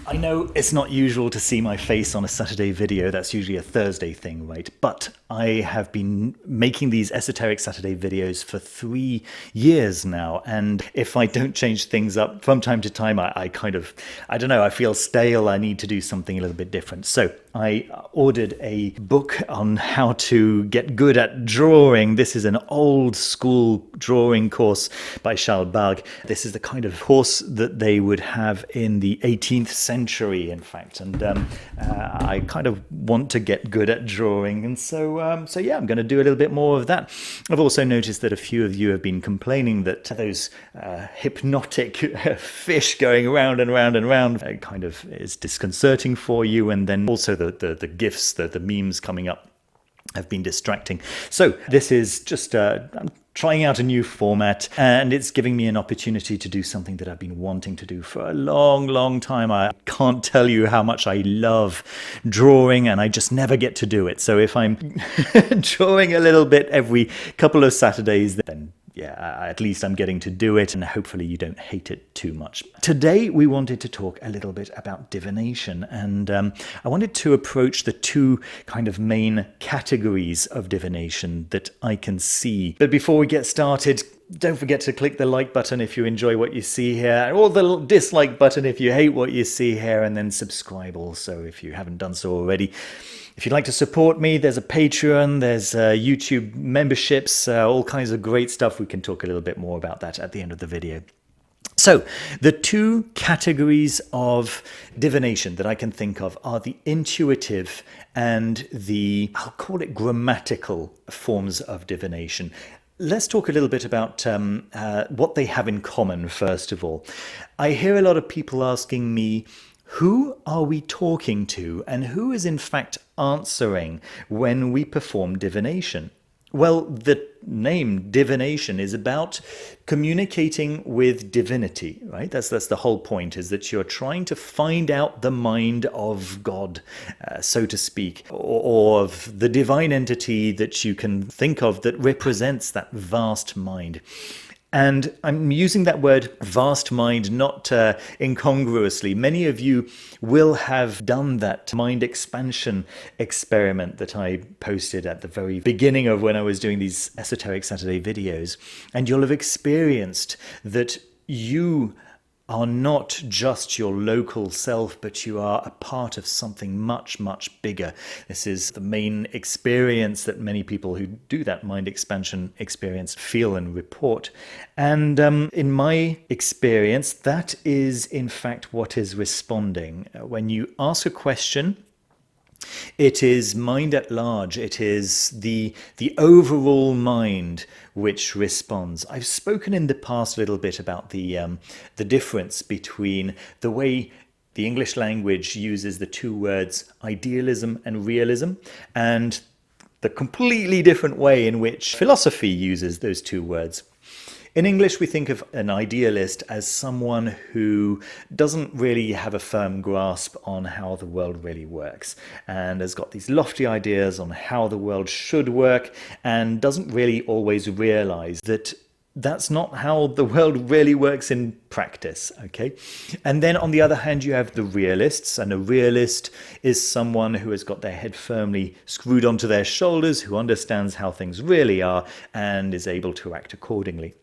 I know it's not usual to see my face on a Saturday video. That's usually a Thursday thing, right? But I have been making these Esoteric Saturday videos for 3 years now. And if I don't change things up from time to time, I don't know, I feel stale. I need to do something a little bit different. So I ordered a book on how to get good at drawing. This is an old school drawing course by Charles Bargue. This is the kind of course that they would have in the 18th century, in fact. And I kind of want to get good at drawing. And so yeah, I'm going to do a little bit more of that. I've also noticed that a few of you have been complaining that those hypnotic fish going around and round and round kind of is disconcerting for you. And then also the GIFs, the memes coming up have been distracting. So this is just I'm trying out a new format, and it's giving me an opportunity to do something that I've been wanting to do for a long time. I can't tell you how much I love drawing, and I just never get to do it. So if I'm drawing a little bit every couple of Saturdays, then yeah, at least I'm getting to do it, and hopefully you don't hate it too much. Today we wanted to talk a little bit about divination, and I wanted to approach the two kind of main categories of divination that I can see. But before we get started, don't forget to click the like button if you enjoy what you see here, or the dislike button if you hate what you see here, and then subscribe also if you haven't done so already. If you'd like to support me, there's a Patreon, there's YouTube memberships, all kinds of great stuff. We can talk a little bit more about that at the end of the video. So the two categories of divination that I can think of are the intuitive and I'll call it grammatical forms of divination. Let's talk a little bit about what they have in common, first of all. I hear a lot of people asking me, who are we talking to, and who is in fact answering when we perform divination? Well, the name divination is about communicating with divinity, right? That's the whole point, is that you're trying to find out the mind of God, so to speak, or of the divine entity that you can think of that represents that vast mind. And I'm using that word vast mind not incongruously. Many of you will have done that mind expansion experiment that I posted at the very beginning of when I was doing these Esoteric Saturday videos. And you'll have experienced that you are not just your local self, but you are a part of something much bigger. This is the main experience that many people who do that mind expansion experience feel and report. And in my experience, that is in fact what is responding. When you ask a question, it is mind at large. It is the overall mind which responds. I've spoken in the past a little bit about the difference between the way the English language uses the two words idealism and realism, and the completely different way in which philosophy uses those two words. In English, we think of an idealist as someone who doesn't really have a firm grasp on how the world really works, and has got these lofty ideas on how the world should work, and doesn't really always realize that that's not how the world really works in practice, okay? And then on the other hand, you have the realists, and a realist is someone who has got their head firmly screwed onto their shoulders, who understands how things really are, and is able to act accordingly.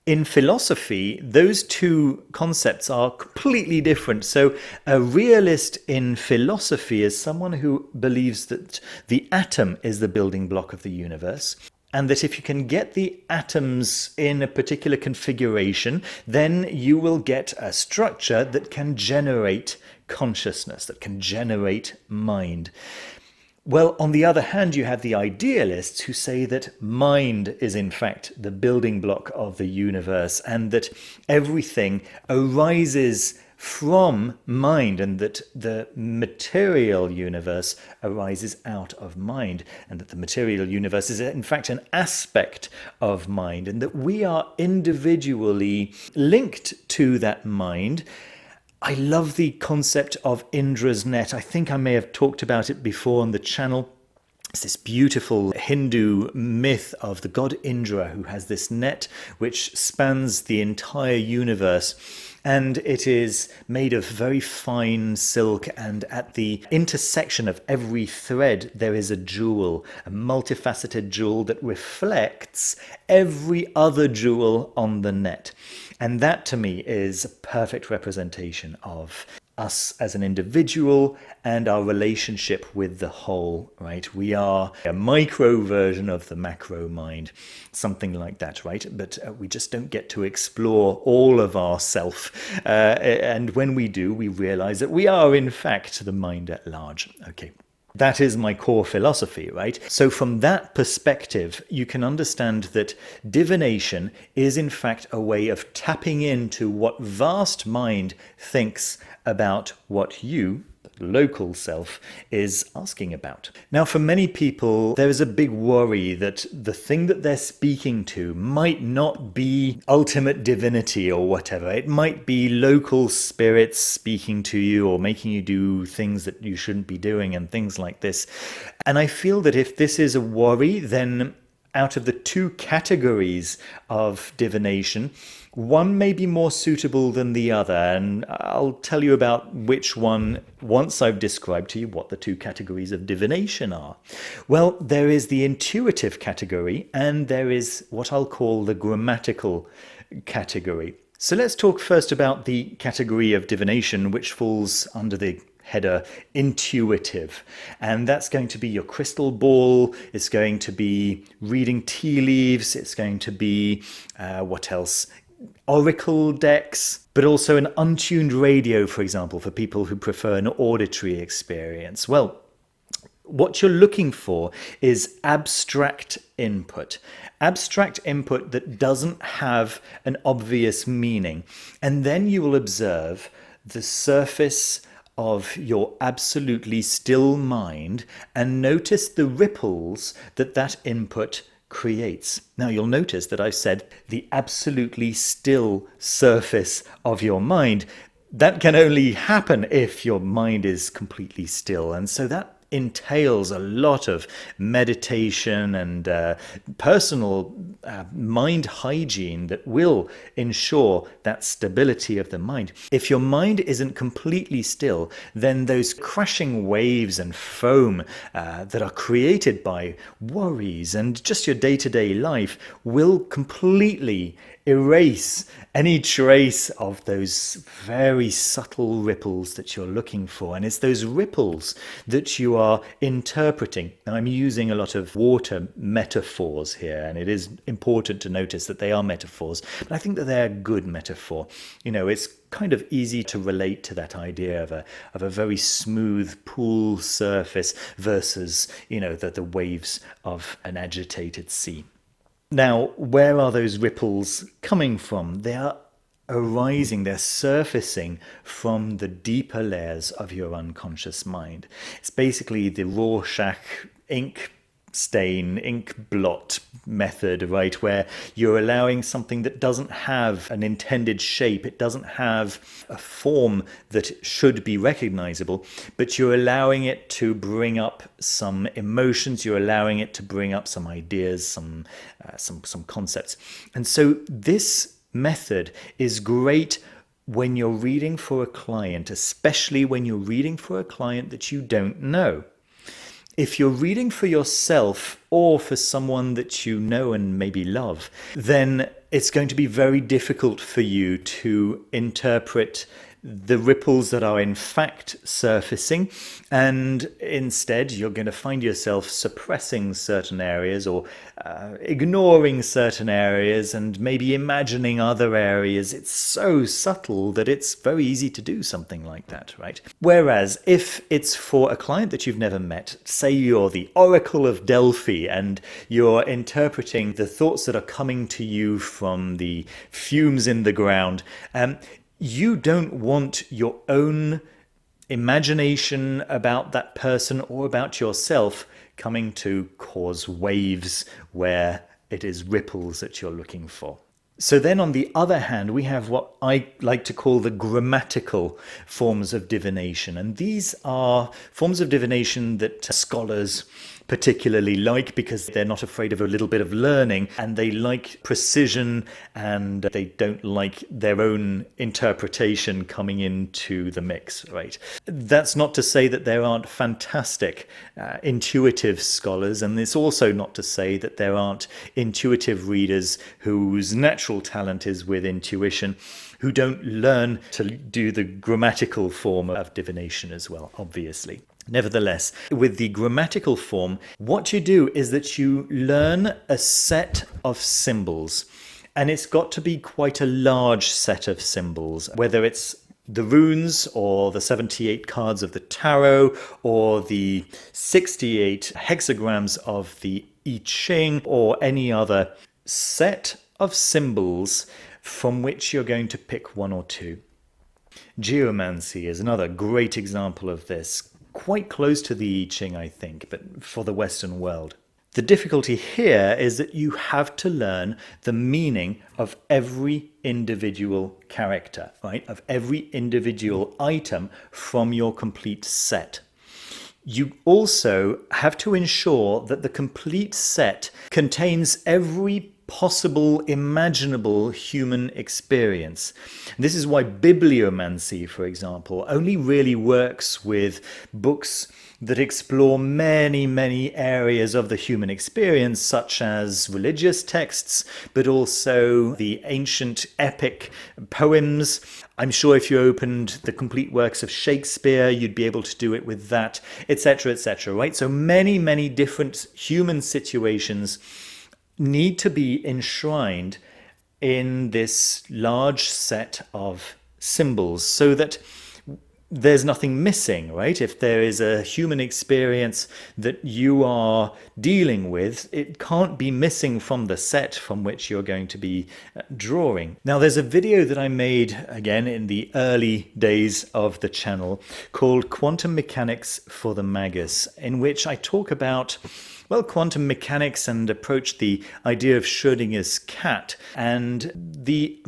In philosophy, those two concepts are completely different. So a realist in philosophy is someone who believes that the atom is the building block of the universe, and that if you can get the atoms in a particular configuration, then you will get a structure that can generate consciousness, that can generate mind. Well, on the other hand, you have the idealists who say that mind is in fact the building block of the universe, and that everything arises from mind, and that the material universe arises out of mind, and that the material universe is in fact an aspect of mind, and that we are individually linked to that mind. I love the concept of Indra's net. I think I may have talked about it before on the channel. It's this beautiful Hindu myth of the god Indra, who has this net which spans the entire universe. And it is made of very fine silk, and at the intersection of every thread there is a jewel, a multifaceted jewel that reflects every other jewel on the net. And that to me is a perfect representation of us as an individual and our relationship with the whole, right? We are a micro version of the macro mind, something like that, right? But we just don't get to explore all of ourself. And when we do, we realize that we are, in fact, the mind at large. Okay. That is my core philosophy, right? So from that perspective, you can understand that divination is in fact a way of tapping into what vast mind thinks about what you, the local self, is asking about. Now, for many people, there is a big worry that the thing that they're speaking to might not be ultimate divinity or whatever. It might be local spirits speaking to you or making you do things that you shouldn't be doing and things like this. And I feel that if this is a worry, then out of the two categories of divination, one may be more suitable than the other, and I'll tell you about which one once I've described to you what the two categories of divination are. Well, there is the intuitive category, and there is what I'll call the grammatical category. So let's talk first about the category of divination, which falls under the header intuitive, and that's going to be your crystal ball, it's going to be reading tea leaves, it's going to be what else, oracle decks, but also an untuned radio, for example, for people who prefer an auditory experience. Well, what you're looking for is abstract input that doesn't have an obvious meaning, and then you will observe the surface of your absolutely still mind and notice the ripples that that input creates. Now you'll notice that I said the absolutely still surface of your mind. That can only happen if your mind is completely still, and so that entails a lot of meditation and personal mind hygiene that will ensure that stability of the mind. If your mind isn't completely still, then those crashing waves and foam that are created by worries and just your day-to-day life will completely erase any trace of those very subtle ripples that you're looking for. And it's those ripples that you are interpreting. Now, I'm using a lot of water metaphors here, and it is important to notice that they are metaphors, but I think that they're a good metaphor. You know, it's kind of easy to relate to that idea of a very smooth pool surface versus, you know, the waves of an agitated sea. Now, where are those ripples coming from? They are arising, they're surfacing from the deeper layers of your unconscious mind. It's basically the Rorschach ink blot method, right, where you're allowing something that doesn't have an intended shape, it doesn't have a form that should be recognizable, but you're allowing it to bring up some emotions, you're allowing it to bring up some ideas, some concepts. And so this method is great when you're reading for a client, especially when you're reading for a client that you don't know. If you're reading for yourself or for someone that you know and maybe love, then it's going to be very difficult for you to interpret the ripples that are in fact surfacing, and instead you're going to find yourself suppressing certain areas or ignoring certain areas and maybe imagining other areas. It's so subtle that it's very easy to do something like that, right? Whereas if it's for a client that you've never met, say you're the Oracle of Delphi and you're interpreting the thoughts that are coming to you from the fumes in the ground, you don't want your own imagination about that person or about yourself coming to cause waves where it is ripples that you're looking for. So then on the other hand, we have what I like to call the grammatical forms of divination. And these are forms of divination that scholars particularly like, because they're not afraid of a little bit of learning, and they like precision, and they don't like their own interpretation coming into the mix, right? That's not to say that there aren't fantastic intuitive scholars, and it's also not to say that there aren't intuitive readers whose natural talent is with intuition, who don't learn to do the grammatical form of divination as well, obviously. Nevertheless, with the grammatical form, what you do is that you learn a set of symbols, and it's got to be quite a large set of symbols, whether it's the runes or the 78 cards of the tarot or the 68 hexagrams of the I Ching or any other set of symbols from which you're going to pick one or two. Geomancy is another great example of this, quite close to the I Ching, I think, but for the Western world. The difficulty here is that you have to learn the meaning of every individual character, right? Of every individual item from your complete set. You also have to ensure that the complete set contains every possible, imaginable human experience. This is why bibliomancy, for example, only really works with books that explore many, many areas of the human experience, such as religious texts, but also the ancient epic poems. I'm sure if you opened the complete works of Shakespeare, you'd be able to do it with that, etc., etc., right? So many, many different human situations need to be enshrined in this large set of symbols so that there's nothing missing, right? If there is a human experience that you are dealing with, it can't be missing from the set from which you're going to be drawing. Now, there's a video that I made, again, in the early days of the channel called Quantum Mechanics for the Magus, in which I talk about, well, quantum mechanics and approach the idea of Schrödinger's cat. And the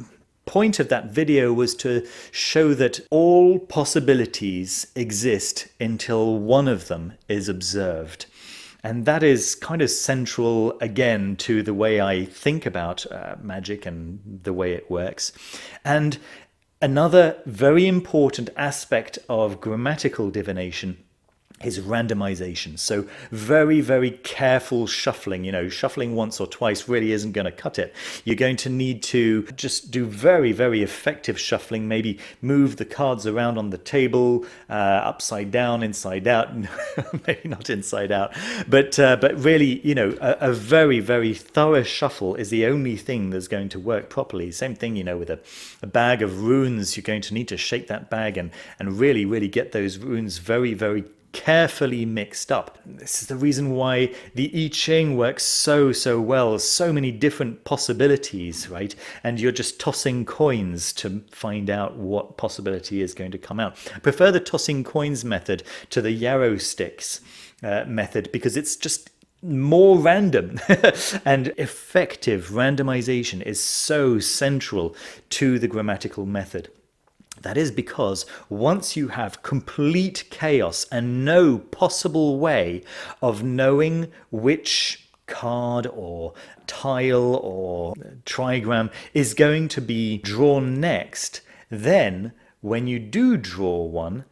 point of that video was to show that all possibilities exist until one of them is observed. And that is kind of central, again, to the way I think about magic and the way it works. And another very important aspect of grammatical divination is randomization. So very, very careful shuffling. Shuffling once or twice really isn't going to cut it. You're going to need to just do very, very effective shuffling, maybe move the cards around on the table, upside down, inside out, maybe not inside out, but really, a very, very thorough shuffle is the only thing that's going to work properly. Same thing, with a bag of runes. You're going to need to shake that bag and really, really get those runes very, very carefully mixed up. This is the reason why the I Ching works so well. So many different possibilities, right? And you're just tossing coins to find out what possibility is going to come out. I prefer the tossing coins method to the yarrow sticks method because it's just more random and effective. Randomization is so central to the grammatical method. That is because once you have complete chaos and no possible way of knowing which card or tile or trigram is going to be drawn next, then when you do draw one,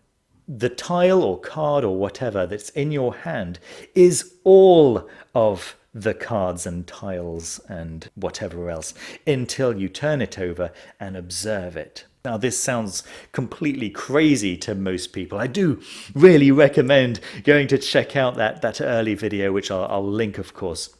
the tile or card or whatever that's in your hand is all of the cards and tiles and whatever else until you turn it over and observe it. Now, this sounds completely crazy to most people. I do really recommend going to check out that early video, which I'll link, of course.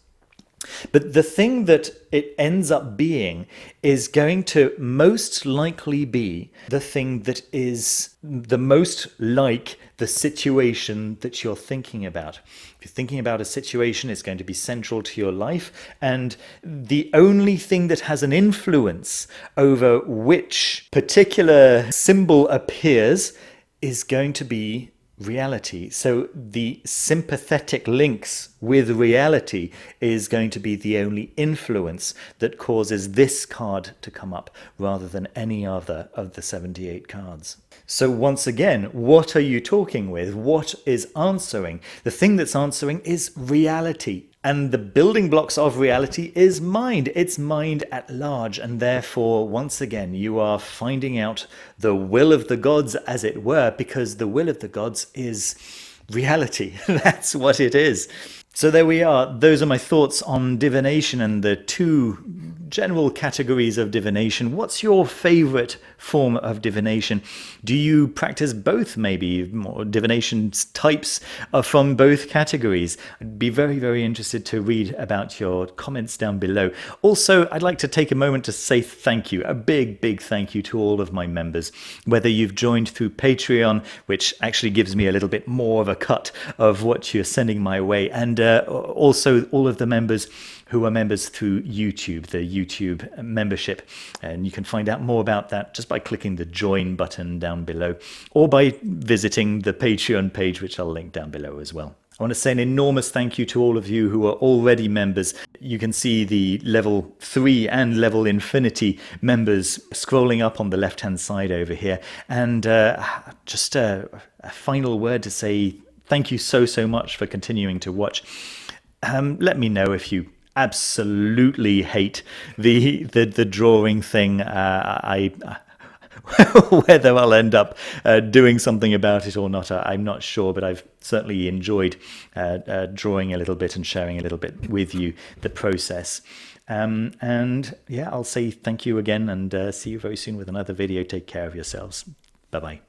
But the thing that it ends up being is going to most likely be the thing that is the most like the situation that you're thinking about. If you're thinking about a situation, it's going to be central to your life, and the only thing that has an influence over which particular symbol appears is going to be reality. So the sympathetic links with reality is going to be the only influence that causes this card to come up rather than any other of the 78 cards. So once again, what are you talking with? What is answering? The thing that's answering is reality. And the building blocks of reality is mind. It's mind at large. And therefore, once again, you are finding out the will of the gods, as it were, because the will of the gods is reality. That's what it is. So there we are. Those are my thoughts on divination and the two general categories of divination. What's your favorite form of divination? Do you practice both, maybe more divination types from both categories? I'd be very, very interested to read about your comments down below. Also, I'd like to take a moment to say thank you, a big, big thank you to all of my members, whether you've joined through Patreon, which actually gives me a little bit more of a cut of what you're sending my way, and also all of the members who are members through YouTube, the YouTube membership. And you can find out more about that just by clicking the join button down below, or by visiting the Patreon page, which I'll link down below as well. I want to say an enormous thank you to all of you who are already members. You can see the level 3 and level infinity members scrolling up on the left hand side over here. And just a final word to say thank you so much for continuing to watch. Let me know if you absolutely hate the drawing thing. Whether I'll end up doing something about it or not, I'm not sure, but I've certainly enjoyed drawing a little bit and sharing a little bit with you the process. And yeah, I'll say thank you again, and see you very soon with another video. Take care of yourselves. Bye-bye.